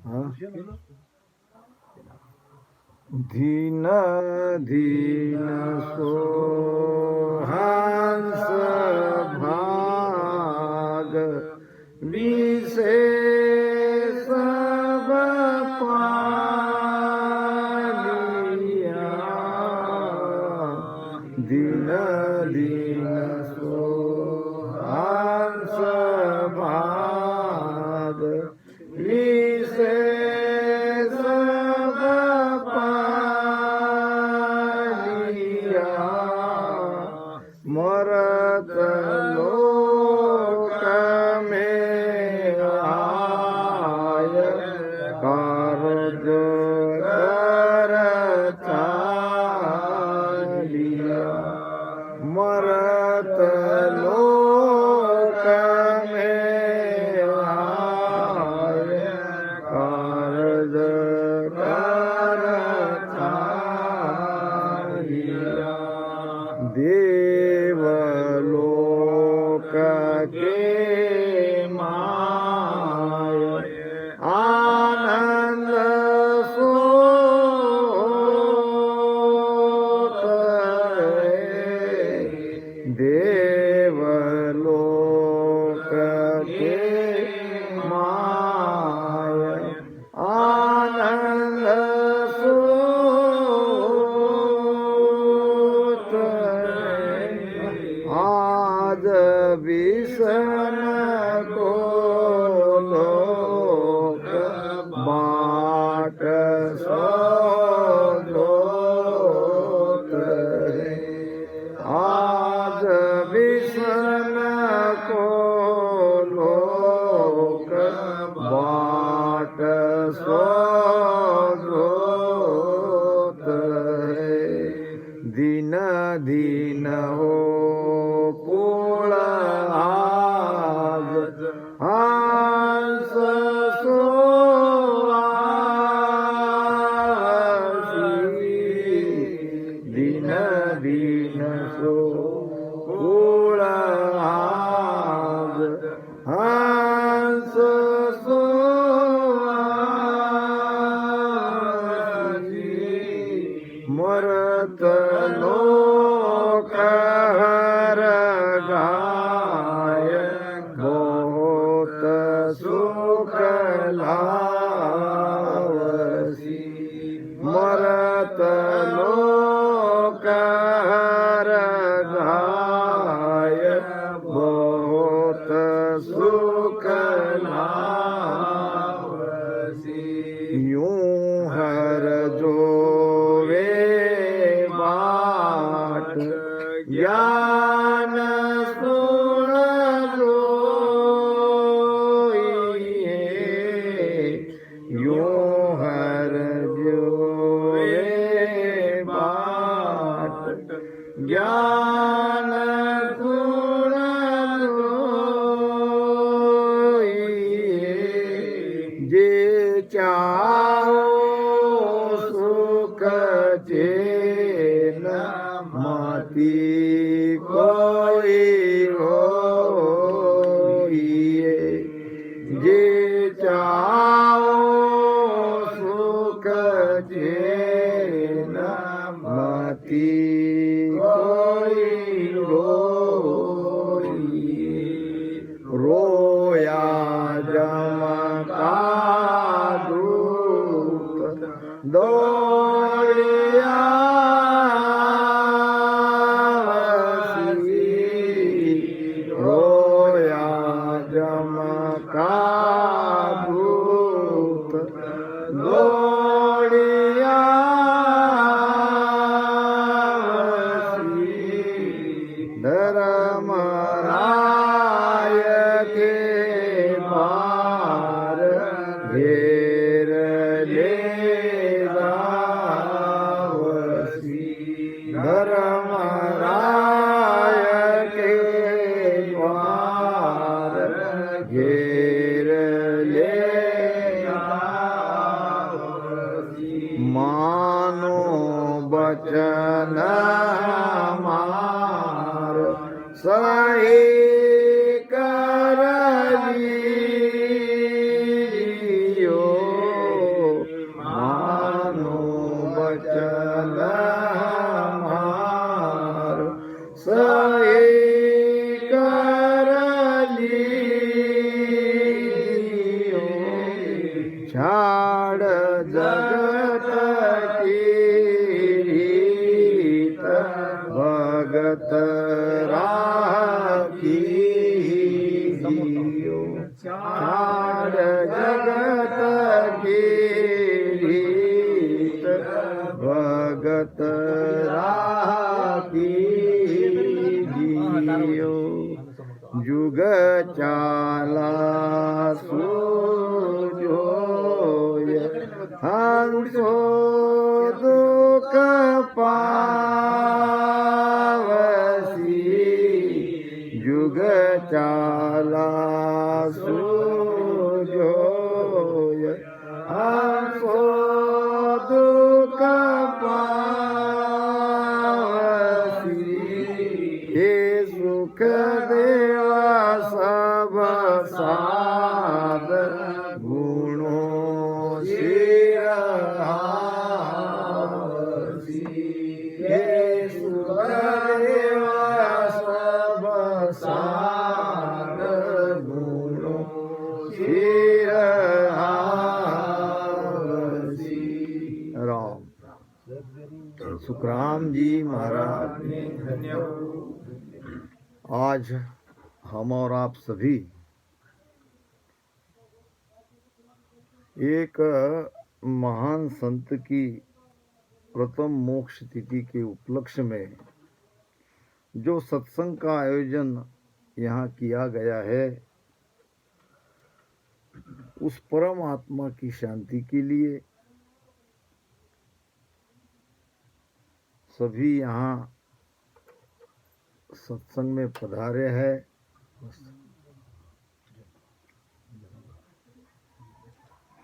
हाँ? धीन धीन सोहांस भाग विशेष पालिया दीन दीन सोहांस भाग विशेष पालिया मरत लोक में आय कारज करता लिया मरत लोक में आय कारज करता लिया देवलोक के माय आनंद सोत देवलोक के माय आनंद सोत आज विषम को लोक बाट सोत आज विषम को लोक बाट सोत दिन दिन हो पूर्ण आज हंस सोआसी दिन दिन सो पूर्ण आज हंस सोआसी मरत लोक हर गाय बहुत सुख लावसी मरत लोक हर गाय बहुत सुख लावसी यूं हर जोवे बाट ज्ञान सुन जोइए यूं हर जोवे बाट ज्ञान सुन जोइए जे चाहो सुख चैन माती कोई होइए जे चाहो सुख चैन माती कोई होइए रोया जमका दूत दौड़िया रोया जमका दूत दौड़िया धर्म राय के पार घेर ले धर्म राय के पार घेर ले मानो बचन हमार सही कर लियो छाड़ जगत की रीत भगत राखी जियो छाड़ जगत की रीत भगत राखी जियो जुग चाला सूझोय हंसो दुख पावसी जुग चाला सूझोय हंसो दुख पावसी हे सुख देवा सब साध गुणों शिरहावसी हे सुख देवा सब साध गुणों शिरहावसी। राम सुखराम जी महाराज ने आज हम और आप सभी एक महान संत की प्रथम मोक्ष तिथि के उपलक्ष्य में जो सत्संग का आयोजन यहाँ किया गया है, उस परम आत्मा की शांति के लिए सभी यहाँ सत्संग में पधारे हैं।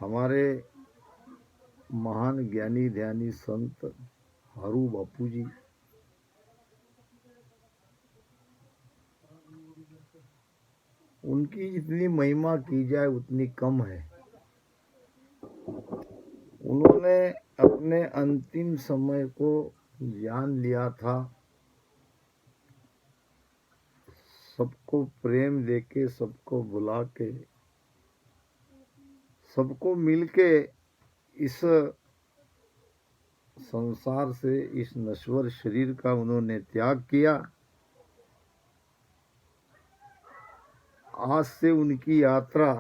हमारे महान ज्ञानी ध्यानी संत हरू बापू जी, उनकी जितनी महिमा की जाए उतनी कम है। उन्होंने अपने अंतिम समय को जान लिया था, सबको प्रेम देके, सबको बुला के, सबको मिलके इस संसार से, इस नश्वर शरीर का उन्होंने त्याग किया। आज से उनकी यात्रा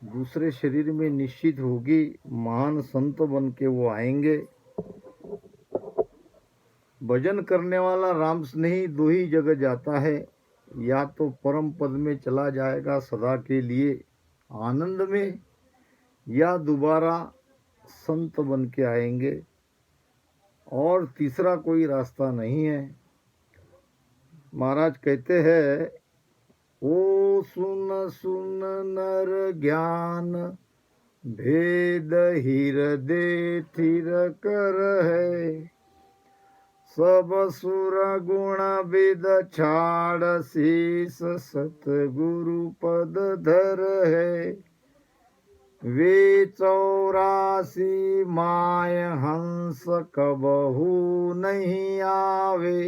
दूसरे शरीर में निश्चित होगी। महान संत बन के वो आएंगे। भजन करने वाला राम स्नेही दो ही जगह जाता है, या तो परम पद में चला जाएगा सदा के लिए आनंद में, या दोबारा संत बन के आएंगे, और तीसरा कोई रास्ता नहीं है। महाराज कहते हैं, ओ सुन सुन नर ज्ञान भेद हृदय थिर कर है, सब सुर गुण विद छाड़ शीस सतगुरु पद धर है। वे 84 माय हंस कबहू नहीं आवे,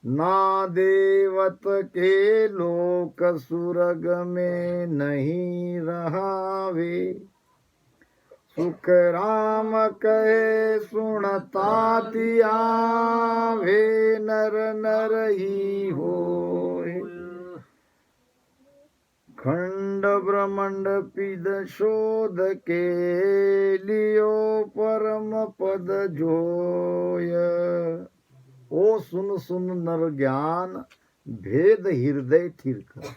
ना देवत के लोक सुरग में नहीं रहावे। सुख राम कहे सुनता तिया, वे नर नर ही होए। खंड ब्रह्मांड पिद शोध के लियो परम पद जोय। ओ सुन सुन नर ज्ञान भेद हृदय थिर कर।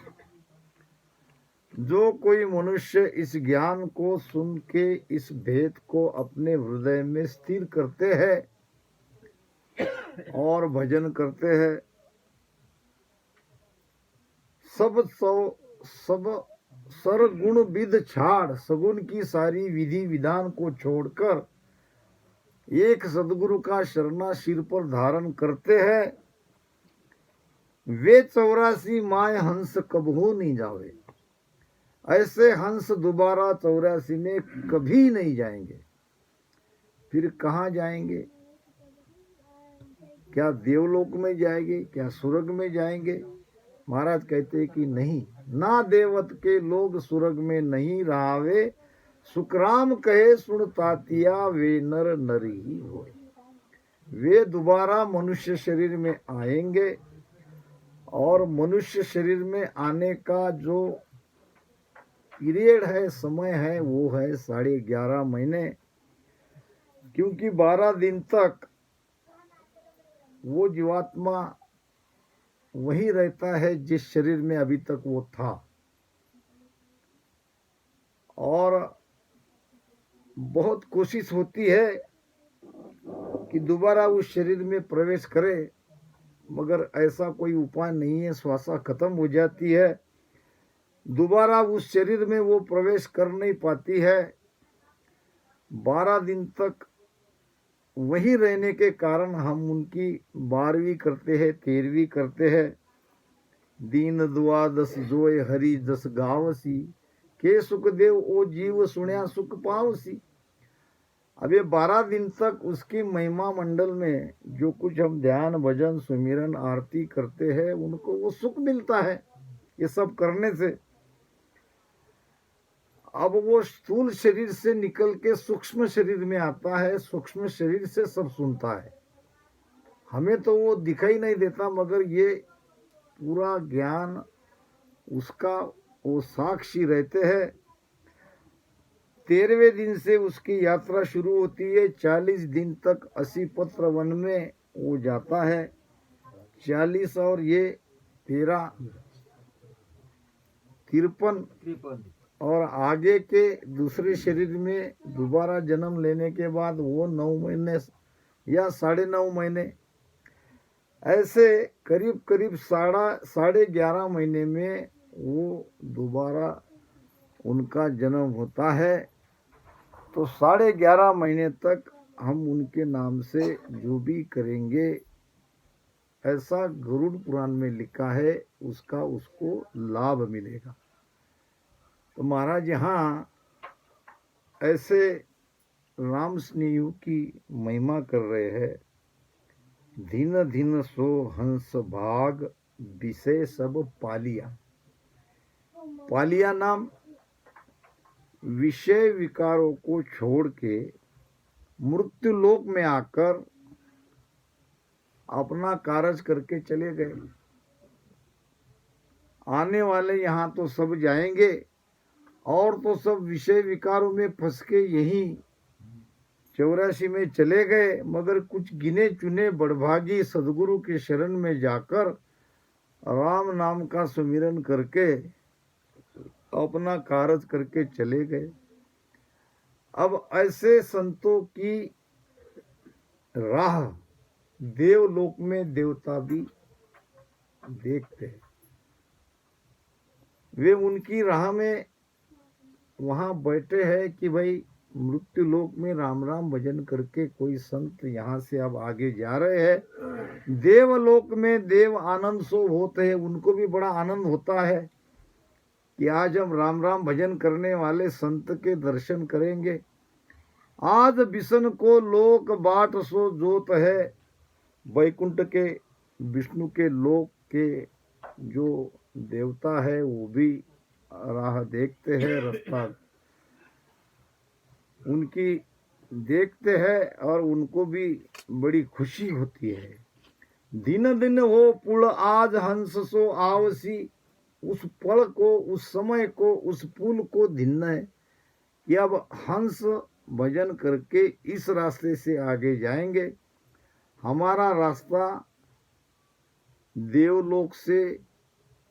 जो कोई मनुष्य इस ज्ञान को सुन के इस भेद को अपने हृदय में स्थिर करते हैं और भजन करते हैं, सब सरगुण विद छाड़, सगुण की सारी विधि विधान को छोड़कर एक सदगुरु का शरणा सिर पर धारण करते हैं, वे 84 माय हंस कबहू नहीं जावे। ऐसे हंस दोबारा 84 में कभी नहीं जाएंगे। फिर कहाँ जाएंगे? क्या देवलोक में जाएंगे? क्या स्वर्ग में जाएंगे? महाराज कहते हैं कि नहीं, ना देवत के लोग सुरग में नहीं रहावे, सुखराम कहे सुन तातिया वे नर नर ही होए। वे दोबारा मनुष्य शरीर में आएंगे और मनुष्य शरीर में आने का जो पीरियड है, समय है, वो है 11.5 महीने, क्योंकि 12 दिन तक वो जीवात्मा वही रहता है जिस शरीर में अभी तक वो था, और बहुत कोशिश होती है कि दोबारा उस शरीर में प्रवेश करे, मगर ऐसा कोई उपाय नहीं है। श्वासा खत्म हो जाती है, दोबारा उस शरीर में वो प्रवेश कर नहीं पाती है। 12 दिन तक वही रहने के कारण हम उनकी 12वीं करते हैं, 13वीं करते हैं। दीन द्वादश जोय हरि जस गावसी, के सुखदेव ओ जीव सुण्या सुख पावसी। अब ये 12 दिन तक उसकी महिमा मंडल में जो कुछ हम ध्यान भजन सुमिरन आरती करते हैं, उनको वो सुख मिलता है ये सब करने से। अब वो स्थूल शरीर से निकल के सूक्ष्म शरीर में आता है, सूक्ष्म शरीर से सब सुनता है। हमें तो वो दिखाई नहीं देता, मगर ये पूरा ज्ञान उसका वो साक्षी रहते हैं। 13वें दिन से उसकी यात्रा शुरू होती है। 40 दिन तक 80 पत्र वन में वो जाता है। 40 और ये 13 53, और आगे के दूसरे शरीर में दोबारा जन्म लेने के बाद वो 9 महीने या 9.5 महीने, ऐसे करीब करीब 11.5 महीने में वो दोबारा उनका जन्म होता है। तो 11.5 महीने तक हम उनके नाम से जो भी करेंगे, ऐसा गरुड़ पुराण में लिखा है, उसका उसको लाभ मिलेगा। तो महाराज यहाँ ऐसे राम स्नेह की महिमा कर रहे हैं। दिन दिन सो हंस भाग विषय सब पालिया। पालिया नाम विषय विकारों को छोड़ के मृत्यु लोक में आकर अपना कार्य करके चले गए। आने वाले यहाँ तो सब जाएंगे, और तो सब विषय विकारों में फंस के यही 84 में चले गए, मगर कुछ गिने चुने बड़भागी सदगुरु के शरण में जाकर राम नाम का सुमिरन करके अपना कार्य करके चले गए। अब ऐसे संतों की राह देवलोक में देवता भी देखते हैं। वे उनकी राह में वहाँ बैठे हैं कि भाई मृत्यु लोक में राम राम भजन करके कोई संत यहाँ से अब आगे जा रहे हैं। देवलोक में देव आनंद सो होते हैं, उनको भी बड़ा आनंद होता है कि आज हम राम राम भजन करने वाले संत के दर्शन करेंगे। आज बिसन को लोक बाट सो जोत है, वैकुंठ के विष्णु के लोक के जो देवता है वो भी राह देखते हैं, रास्ता उनकी देखते हैं, और उनको भी बड़ी खुशी होती है। दिन दिन हो पुल आज हंस सो आवसी। उस पल को, उस समय को, उस पुल को धिन्न है कि अब हंस भजन करके इस रास्ते से आगे जाएंगे। हमारा रास्ता देवलोक से,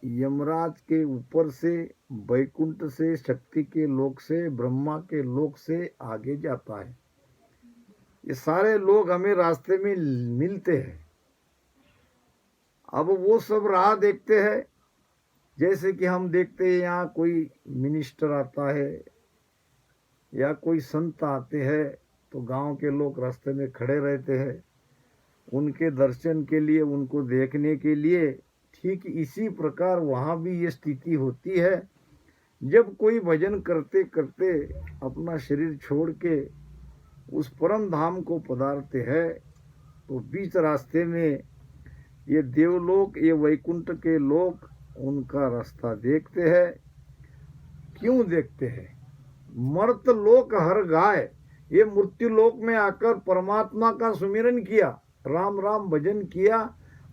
यमराज के ऊपर से, वैकुंठ से, शक्ति के लोक से, ब्रह्मा के लोक से आगे जाता है। ये सारे लोग हमें रास्ते में मिलते हैं। अब वो सब राह देखते हैं, जैसे कि हम देखते हैं यहाँ कोई मिनिस्टर आता है या कोई संत आते हैं, तो गांव के लोग रास्ते में खड़े रहते हैं उनके दर्शन के लिए, उनको देखने के लिए। ठीक इसी प्रकार वहाँ भी ये स्थिति होती है। जब कोई भजन करते करते अपना शरीर छोड़ के उस परम धाम को पधारते हैं, तो बीच रास्ते में ये देवलोक, ये वैकुंठ के लोक उनका रास्ता देखते हैं। क्यों देखते हैं? मर्त लोक हर गाय, ये मृत्यु लोक में आकर परमात्मा का सुमिरन किया, राम राम भजन किया,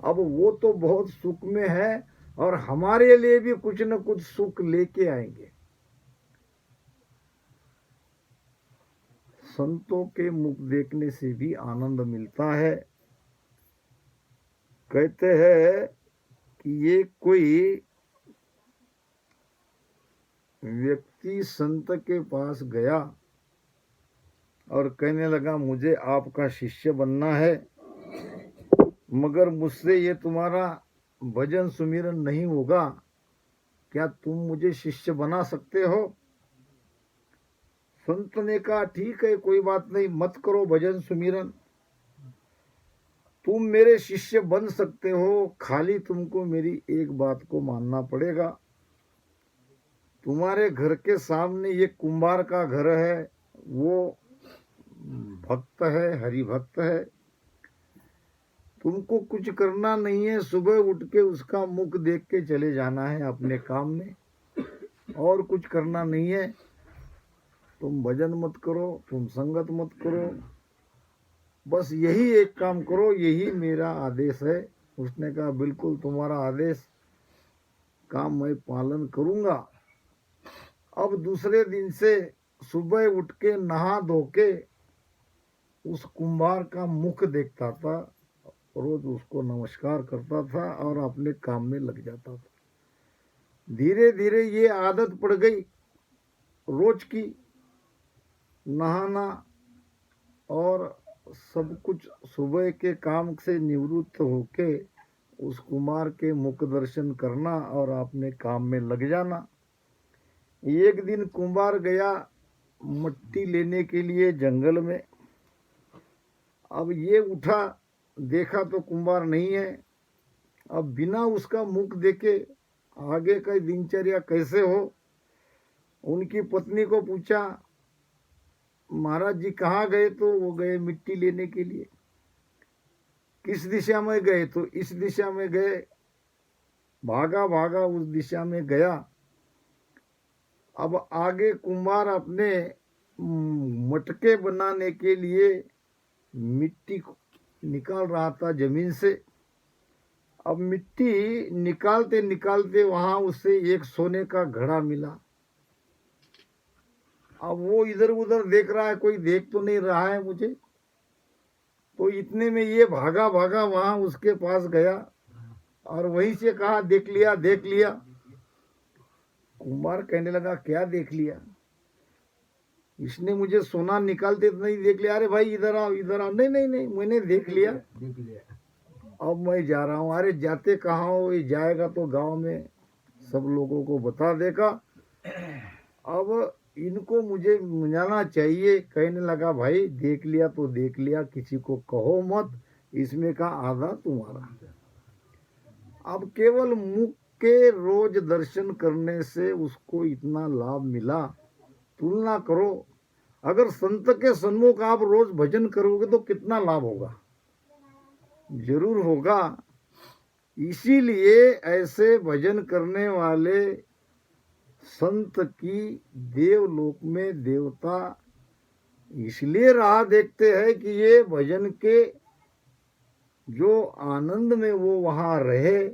अब वो तो बहुत सुख में है और हमारे लिए भी कुछ न कुछ सुख लेके आएंगे। संतों के मुख देखने से भी आनंद मिलता है। कहते हैं कि ये कोई व्यक्ति संत के पास गया और कहने लगा मुझे आपका शिष्य बनना है, मगर मुझसे ये तुम्हारा भजन सुमिरन नहीं होगा, क्या तुम मुझे शिष्य बना सकते हो? संत ने कहा ठीक है, कोई बात नहीं, मत करो भजन सुमिरन, तुम मेरे शिष्य बन सकते हो, खाली तुमको मेरी एक बात को मानना पड़ेगा। तुम्हारे घर के सामने ये कुंभार का घर है, वो भक्त है, हरि भक्त है, तुमको कुछ करना नहीं है, सुबह उठ के उसका मुख देख के चले जाना है अपने काम में, और कुछ करना नहीं है। तुम भजन मत करो, तुम संगत मत करो, बस यही एक काम करो, यही मेरा आदेश है। उसने कहा बिल्कुल तुम्हारा आदेश का मैं पालन करूंगा। अब दूसरे दिन से सुबह उठ के नहा धो के उस कुंभार का मुख देखता था, रोज उसको नमस्कार करता था और अपने काम में लग जाता था। धीरे धीरे ये आदत पड़ गई रोज की, नहाना और सब कुछ सुबह के काम से निवृत्त होके उस कुमार के मुख दर्शन करना और अपने काम में लग जाना। एक दिन कुंभार गया मिट्टी लेने के लिए जंगल में। अब ये उठा, देखा तो कुंभार नहीं है। अब बिना उसका मुख देखे आगे का दिनचर्या कैसे हो? उनकी पत्नी को पूछा, महाराज जी कहाँ गए? तो वो गए मिट्टी लेने के लिए। किस दिशा में गए? तो इस दिशा में गए। भागा भागा उस दिशा में गया। अब आगे कुंभार अपने मटके बनाने के लिए मिट्टी निकाल रहा था जमीन से। अब मिट्टी निकालते निकालते वहां उससे एक सोने का घड़ा मिला। अब वो इधर उधर देख रहा है, कोई देख तो नहीं रहा है मुझे। तो इतने में ये भागा भागा वहां उसके पास गया और वहीं से कहा देख लिया देख लिया। कुंभार कहने लगा क्या देख लिया? इसने मुझे सोना निकालते तो नहीं देख लिया। अरे भाई इधर आओ इधर आओ। नहीं नहीं नहीं, मैंने देख लिया। अब मैं जा रहा हूँ। अरे जाते कहाँ हो? ये जाएगा तो गांव में सब लोगों को बता देगा। अब इनको मुझे मनाना चाहिए। कहने लगा भाई देख लिया तो देख लिया, किसी को कहो मत, इसमें का आधा तुम्हारा। अब केवल मुख के रोज दर्शन करने से उसको इतना लाभ मिला। तुलना करो, अगर संत के सन्मुख आप रोज भजन करोगे तो कितना लाभ होगा? जरूर होगा। इसीलिए ऐसे भजन करने वाले संत की देवलोक में देवता इसलिए राह देखते हैं कि ये भजन के जो आनंद में वो वहां रहे,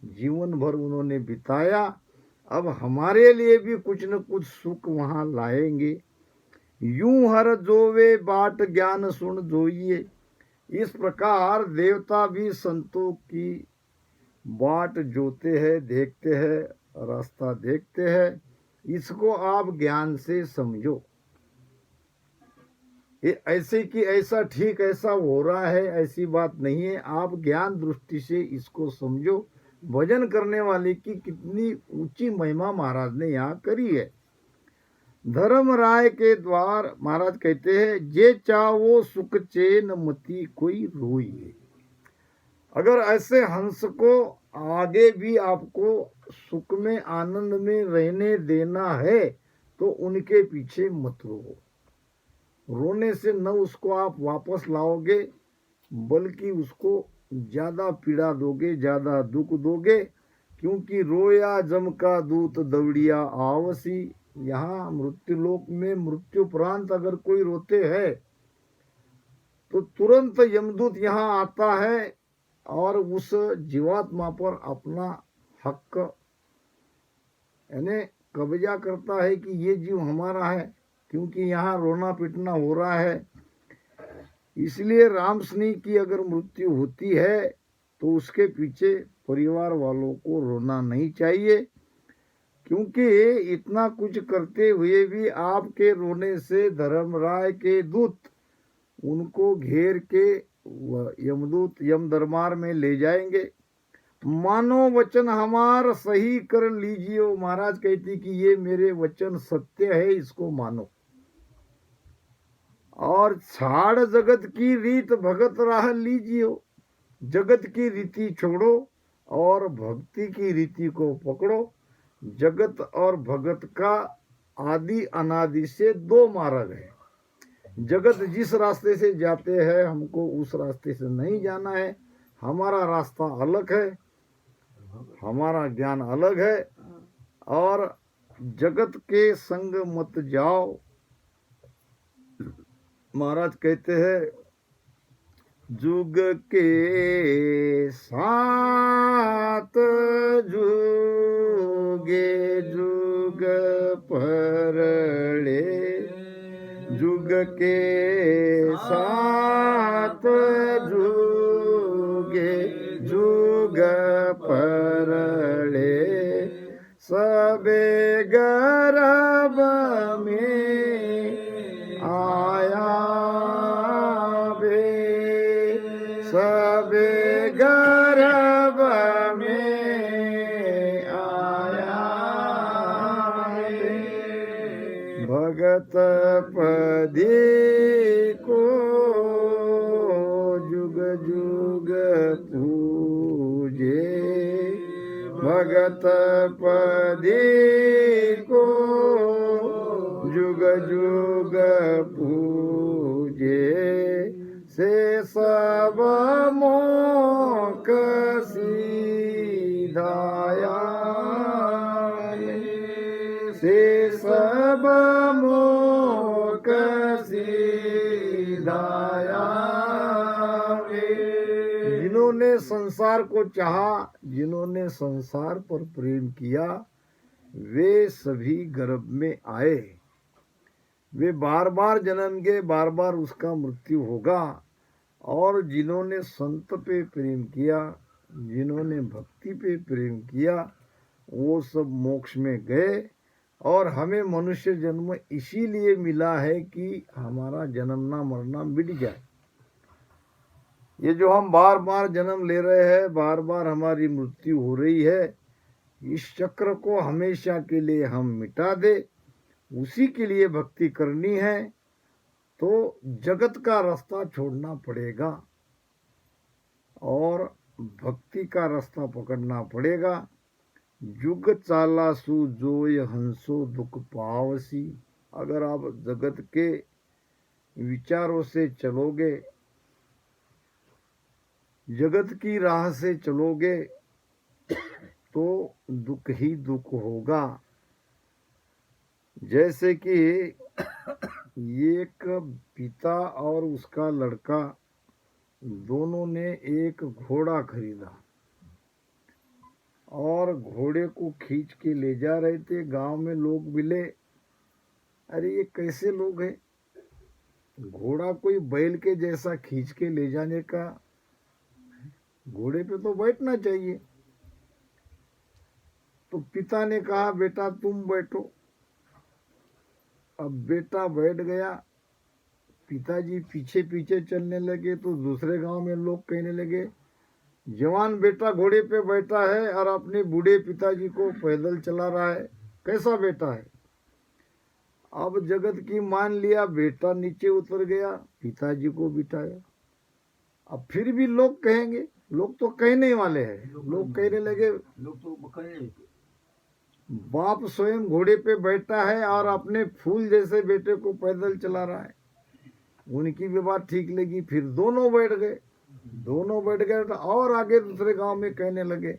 जीवन भर उन्होंने बिताया, अब हमारे लिए भी कुछ न कुछ सुख वहां लाएंगे। यूं हर जोवे बाट ज्ञान सुन जोइए। इस प्रकार देवता भी संतों की बाट जोते हैं, देखते हैं, रास्ता देखते हैं। इसको आप ज्ञान से समझो। ये ऐसे कि ऐसा ठीक ऐसा हो रहा है ऐसी बात नहीं है। आप ज्ञान दृष्टि से इसको समझो। भजन करने वाले की कितनी ऊंची महिमा महाराज ने यहाँ करी है। धर्म राय के द्वार महाराज कहते हैं, जे चाहो सुख चैन मती कोई रोइए। अगर ऐसे हंस को आगे भी आपको सुख में आनंद में रहने देना है तो उनके पीछे मत रो। रोने से न उसको आप वापस लाओगे, बल्कि उसको ज्यादा पीड़ा दोगे, ज्यादा दुख दोगे, क्योंकि रोया जम का दूत दौड़िया आवसी। यहाँ मृत्यु लोक में मृत्युपरांत अगर कोई रोते है तो तुरंत यमदूत यहाँ आता है और उस जीवात्मा पर अपना हक यानी कब्जा करता है कि ये जीव हमारा है, क्योंकि यहाँ रोना पीटना हो रहा है। इसलिए रामसनी की अगर मृत्यु होती है तो उसके पीछे परिवार वालों को रोना नहीं चाहिए, क्योंकि इतना कुछ करते हुए भी आपके रोने से धर्मराय के दूत उनको घेर के यमदूत यम दरबार में ले जाएंगे। मानो वचन हमार सही कर लीजिए। महाराज कहती कि ये मेरे वचन सत्य है, इसको मानो और छाड़ जगत की रीत भगत राह लीजिए। जगत की रीति छोड़ो और भक्ति की रीति को पकड़ो। जगत और भगत का आदि अनादि से दो मार्ग है। जगत जिस रास्ते से जाते हैं हमको उस रास्ते से नहीं जाना है। हमारा रास्ता अलग है, हमारा ज्ञान अलग है। और जगत के संग मत जाओ। महाराज कहते हैं जुग के साथ जुगे जुग परड़े। जुग के साथ जुगे जुग परड़े। सबे गर्भ में आया बे। सबे गर्भ में आया बे। भगत पदी को जुग जुग पूजे। भगत पदी को जुग जुग पूजे। से सब मोक सीधाया। से सब मोक सीधाया। जिन्होंने संसार को चाहा, जिन्होंने संसार पर प्रेम किया, वे सभी गर्भ में आए। वे बार बार जन्म के बार बार उसका मृत्यु होगा। और जिन्होंने संत पे प्रेम किया, जिन्होंने भक्ति पे प्रेम किया, वो सब मोक्ष में गए। और हमें मनुष्य जन्म इसीलिए मिला है कि हमारा जन्मना मरना मिट जाए। ये जो हम बार बार जन्म ले रहे हैं, बार बार हमारी मृत्यु हो रही है, इस चक्र को हमेशा के लिए हम मिटा दे, उसी के लिए भक्ति करनी है। तो जगत का रास्ता छोड़ना पड़ेगा और भक्ति का रास्ता पकड़ना पड़ेगा। जुग चालासु जोय हंसो दुख पावसी। अगर आप जगत के विचारों से चलोगे, जगत की राह से चलोगे तो दुख ही दुख होगा। जैसे कि एक पिता और उसका लड़का दोनों ने एक घोड़ा खरीदा और घोड़े को खींच के ले जा रहे थे। गांव में लोग मिले, अरे ये कैसे लोग हैं, घोड़ा कोई बैल के जैसा खींच के ले जाने का, घोड़े पे तो बैठना चाहिए। तो पिता ने कहा बेटा तुम बैठो। अब बेटा बैठ गया, पिताजी पीछे पीछे चलने लगे तो दूसरे गांव में लोग कहने लगे जवान बेटा घोड़े पे बैठा है और अपने बूढ़े पिताजी को पैदल चला रहा है, कैसा बेटा है। अब जगत की मान लिया, बेटा नीचे उतर गया, पिताजी को बिठाया। अब फिर भी लोग कहेंगे, लोग तो कहने वाले हैं, लोग कहने लगे लोग तो बकरे बाप स्वयं घोड़े पे बैठा है और अपने फूल जैसे बेटे को पैदल चला रहा है। उनकी भी बात ठीक लगी, फिर दोनों बैठ गए। दोनों बैठ गए तो और आगे दूसरे गांव में कहने लगे,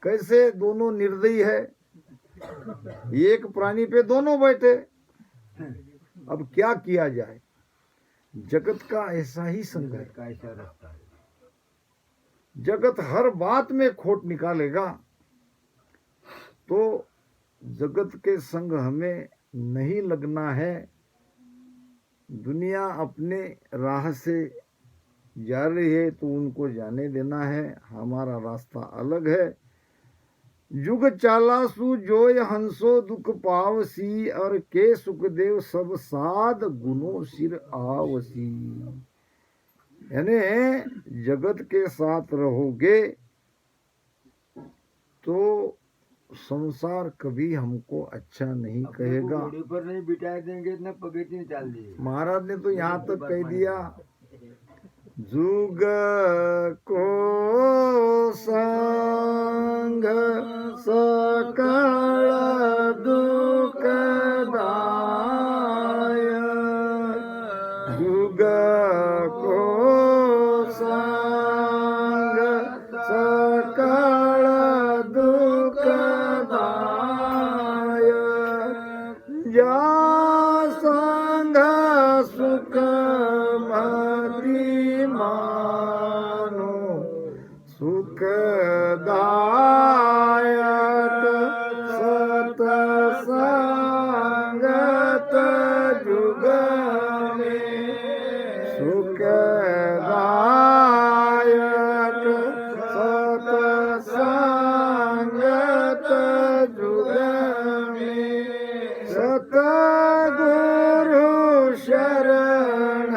कैसे दोनों निर्दयी है, एक प्राणी पे दोनों बैठे। अब क्या किया जाए? जगत का ऐसा ही संग है। जगत हर बात में खोट निकालेगा, तो जगत के संग हमें नहीं लगना है। दुनिया अपने राह से जा रही है तो उनको जाने देना है, हमारा रास्ता अलग है। जुग चालासु जोय हंसो दुख पावसी, और के सुखदेव सब साध गुनो सिर आवसी। यानी जगत के साथ रहोगे तो संसार कभी हमको अच्छा नहीं कहेगा। पर नहीं बिठा देंगे, इतना पगेती निकाल दिए। महाराज ने तो यहाँ तक कह दिया, जुग को संग सकल दुखदाय, जुग को संग सकल दुखदाय, जा संग सुख मति मानो, सुखदायक सतसंगत जुग में, सुखदायक सतसंगत जुग में, सतगुरु शरण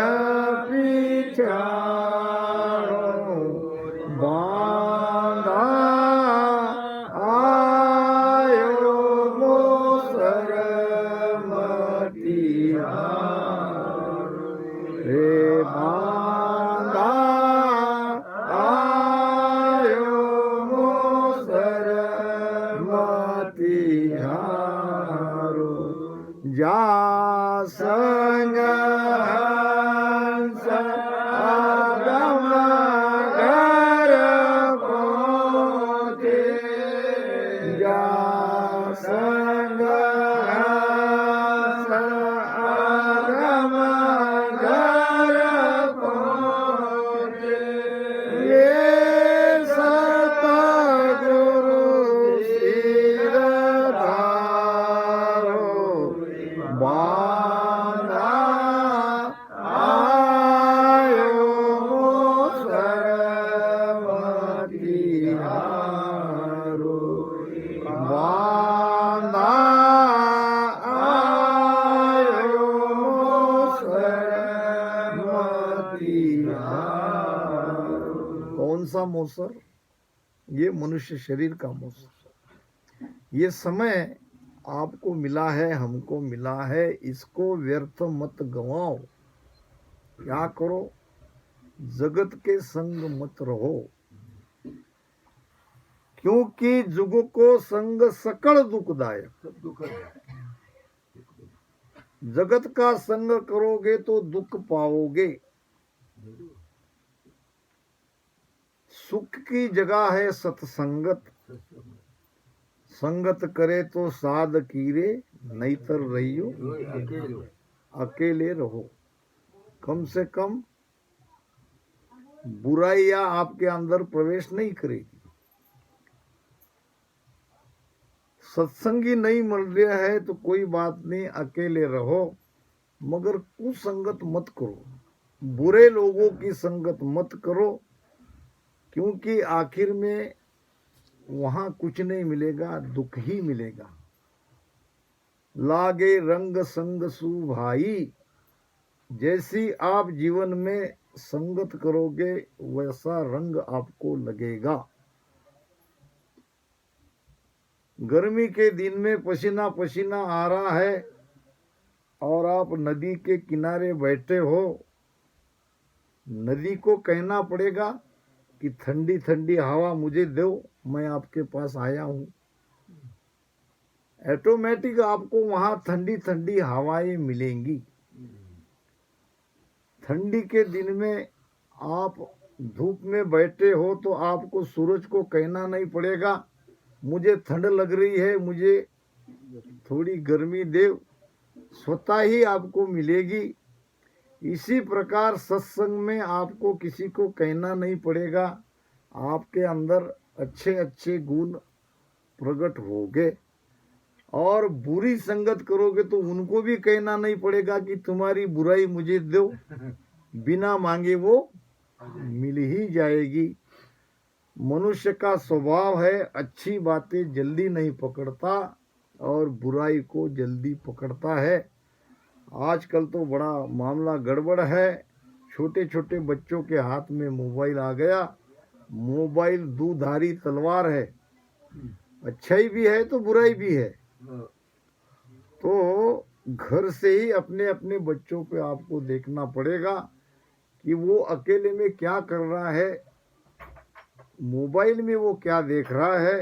पिछाड़ो, बांधा आयो मोसर मतिहारो, रे बांधा आयो मोसर मतिहारो, जा संग हंस आगम घर पहुँचे, जा संग हंस आगम घर पहुँचे, ये सतगुरु सिर धारो, बांधा आयो मोसर मतिहारो, बांधा आयो मोसर मतिहारो। कौन सा मोसर? ये मनुष्य शरीर का मोसर। ये समय आपको मिला है, हमको मिला है, इसको व्यर्थ मत गवाओ। क्या करो? जगत के संग मत रहो, क्योंकि जुग को संग सकल दुखदायक। सब दुख है। जगत का संग करोगे तो दुख पाओगे। सुख की जगह है सत्संगत, संगत करे तो साध कीरे, नहींतर रहियो अकेले अकेले रहो। कम से कम बुराइयां आपके अंदर प्रवेश नहीं करेगी। सत्संगी नहीं मिल रहा है तो कोई बात नहीं, अकेले रहो, मगर कुसंगत मत करो, बुरे लोगों की संगत मत करो, क्योंकि आखिर में वहां कुछ नहीं मिलेगा, दुख ही मिलेगा। लागे रंग संग सु भाई, जैसी आप जीवन में संगत करोगे वैसा रंग आपको लगेगा। गर्मी के दिन में पसीना पसीना आ रहा है और आप नदी के किनारे बैठे हो, नदी को कहना पड़ेगा कि ठंडी ठंडी हवा मुझे दो, मैं आपके पास आया हूं। ऑटोमेटिक आपको वहां ठंडी ठंडी हवाएं मिलेंगी। ठंडी के दिन में आप धूप में बैठे हो तो आपको सूरज को कहना नहीं पड़ेगा मुझे ठंड लग रही है, मुझे थोड़ी गर्मी दे, स्वतः ही आपको मिलेगी। इसी प्रकार सत्संग में आपको किसी को कहना नहीं पड़ेगा, आपके अंदर अच्छे अच्छे गुण प्रकट होंगे। और बुरी संगत करोगे तो उनको भी कहना नहीं पड़ेगा कि तुम्हारी बुराई मुझे दो, बिना मांगे वो मिल ही जाएगी। मनुष्य का स्वभाव है अच्छी बातें जल्दी नहीं पकड़ता और बुराई को जल्दी पकड़ता है। आजकल तो बड़ा मामला गड़बड़ है। छोटे छोटे बच्चों के हाथ में मोबाइल आ गया। मोबाइल दुधारी तलवार है, अच्छाई भी है तो बुराई भी है। तो घर से ही अपने अपने बच्चों पे आपको देखना पड़ेगा कि वो अकेले में क्या कर रहा है, मोबाइल में वो क्या देख रहा है,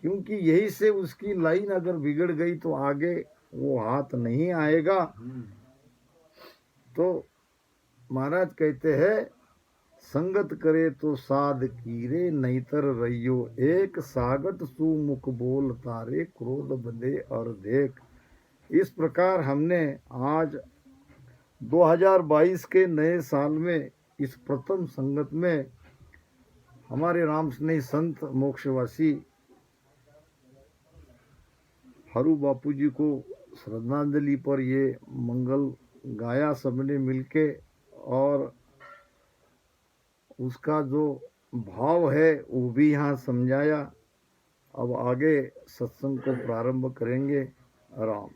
क्योंकि यही से उसकी लाइन अगर बिगड़ गई तो आगे वो हाथ नहीं आएगा। तो महाराज कहते हैं, संगत करे तो साध कीरे नहीतर रहियो एक, सागट सुमुख बोल तारे क्रोध बंधे और देख। इस प्रकार हमने आज 2022 के नए साल में इस प्रथम संगत में हमारे राम स्नेही संत मोक्षवासी हरू बापू जी को श्रद्धांजलि पर ये मंगल गाया सबने मिलके, और उसका जो भाव है वो भी यहाँ समझाया। अब आगे सत्संग को प्रारंभ करेंगे। राम।